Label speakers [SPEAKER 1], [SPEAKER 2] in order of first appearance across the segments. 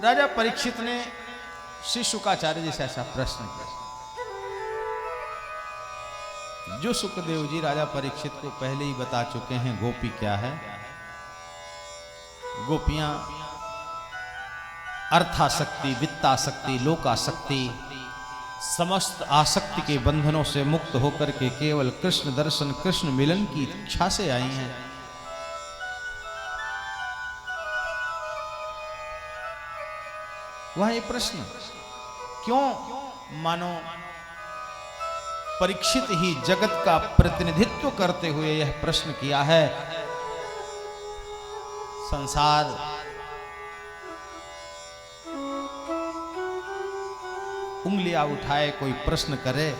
[SPEAKER 1] राजा परीक्षित ने श्री शुकाचार्य जी से ऐसा प्रश्न किया। जो सुखदेव जी राजा परीक्षित को पहले ही बता चुके हैं गोपी क्या है। गोपियां अर्थासक्ति, वित्तासक्ति, लोकासक्ति, समस्त आसक्ति के बंधनों से मुक्त होकर के केवल कृष्ण दर्शन, कृष्ण मिलन की इच्छा से आई हैं। वह ये प्रश्न क्यों, मानो परीक्षित ही जगत का प्रतिनिधित्व करते हुए यह प्रश्न किया है। संसार उंगलियां उठाए कोई प्रश्न करे,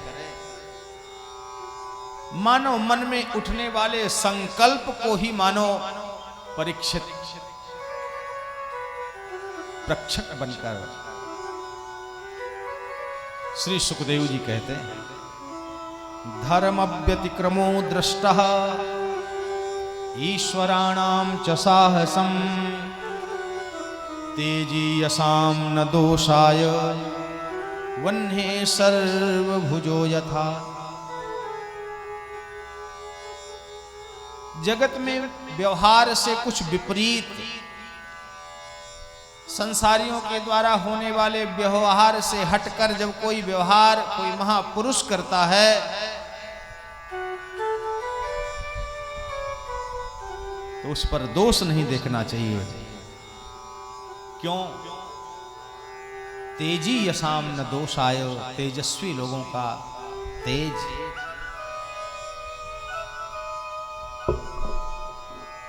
[SPEAKER 1] मानो मन में उठने वाले संकल्प को ही मानो परीक्षित प्रक्षक बनकर श्री सुखदेव जी कहते हैं, धर्म व्यतिक्रमो दृष्टः ईश्वराणाम च साहसम तेजीयसाम न दोषाय वह्ने सर्वभुजो यथा। जगत में व्यवहार से कुछ विपरीत, संसारियों के द्वारा होने वाले व्यवहार से हटकर जब कोई व्यवहार कोई महापुरुष करता है तो उस पर दोष नहीं देखना चाहिए। क्यों? तेजी यसाम न दोषाय, तेजस्वी लोगों का तेज।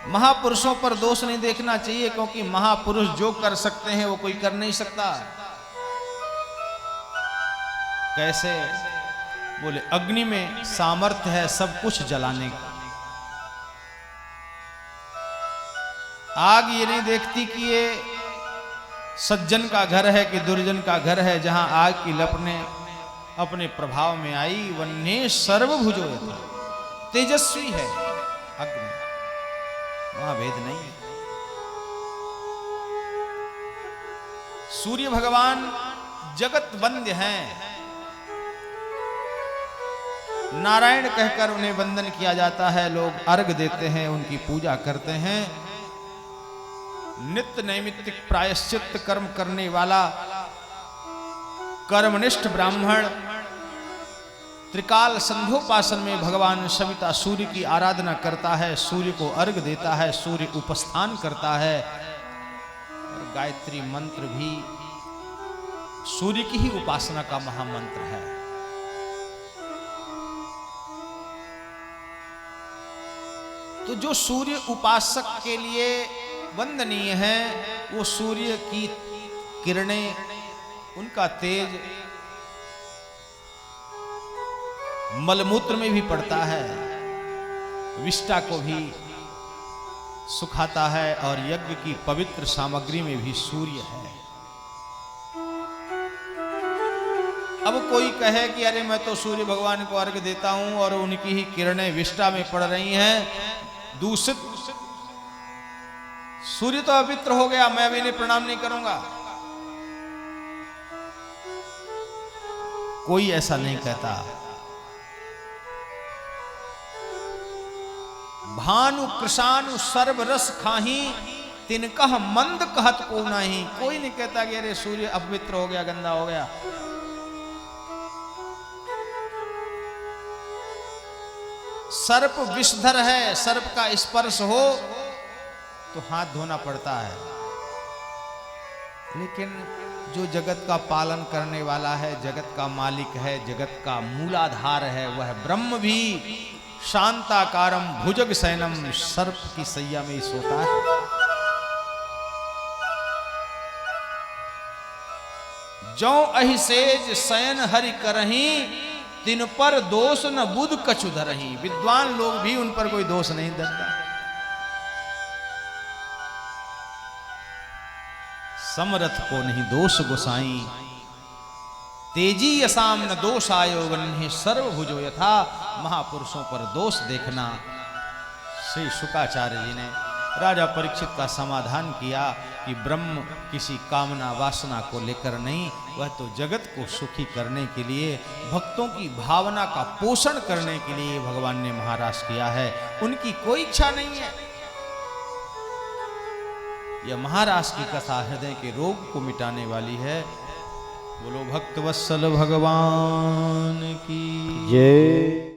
[SPEAKER 1] महापुरुषों पर दोष नहीं देखना चाहिए, क्योंकि महापुरुष जो कर सकते हैं वो कोई कर नहीं सकता। कैसे? बोले अग्नि में सामर्थ्य है सब कुछ जलाने का। आग ये नहीं देखती कि ये सज्जन का घर है कि दुर्जन का घर है। जहां आग की लपटें अपने प्रभाव में आई, वन्ने सर्वभुजो यथा, तेजस्वी है अग्नि, वहां भेद नहीं है। सूर्य भगवान जगत वंद्य हैं, नारायण कहकर उन्हें वंदन किया जाता है। लोग अर्घ देते हैं, उनकी पूजा करते हैं। नित्य नैमित्तिक प्रायश्चित कर्म करने वाला कर्मनिष्ठ ब्राह्मण त्रिकाल संध्योपासन में भगवान सविता सूर्य की आराधना करता है, सूर्य को अर्घ देता है, सूर्य उपस्थान करता है। और गायत्री मंत्र भी सूर्य की ही उपासना का महामंत्र है। तो जो सूर्य उपासक के लिए वंदनीय है, वो सूर्य की किरणें, उनका तेज मलमूत्र में भी पड़ता है, विष्टा को भी सुखाता है, और यज्ञ की पवित्र सामग्री में भी सूर्य है। अब कोई कहे कि अरे मैं तो सूर्य भगवान को अर्घ देता हूं और उनकी ही किरणें विष्टा में पड़ रही हैं, दूषित, सूर्य तो अपित्र हो गया, मैं भी इन्हें प्रणाम नहीं करूंगा। कोई ऐसा नहीं कहता। भानु कृषानु सर्वरस खाही, तिनकह मंद कहत को नहीं। कोई नहीं कहता कि अरे सूर्य अपवित्र हो गया, गंदा हो गया। सर्प विषधर है, सर्प का स्पर्श हो तो हाथ धोना पड़ता है, लेकिन जो जगत का पालन करने वाला है, जगत का मालिक है, जगत का मूलाधार है, वह ब्रह्म भी शांताकारम भुजग शयनम, सर्प की सैया में ही सोता है। जौ अहिसेज शयन हरि करही, तिन पर दोष न बुध कछु धरही। विद्वान लोग भी उन पर कोई दोष नहीं धरता। समरथ को नहीं दोष गोसाई, तेजी यसाम न दोष आयो वन्हे सर्वभुजो यथा। महापुरुषों पर दोष देखना। श्री शुकाचार्य जी ने राजा परीक्षित का समाधान किया कि ब्रह्म किसी कामना वासना को लेकर नहीं, वह तो जगत को सुखी करने के लिए, भक्तों की भावना का पोषण करने के लिए भगवान ने महाराज किया है। उनकी कोई इच्छा नहीं है। यह महाराज की कथा हृदय के रोग को मिटाने वाली है। बोलो भक्त वत्सल भगवान की जय।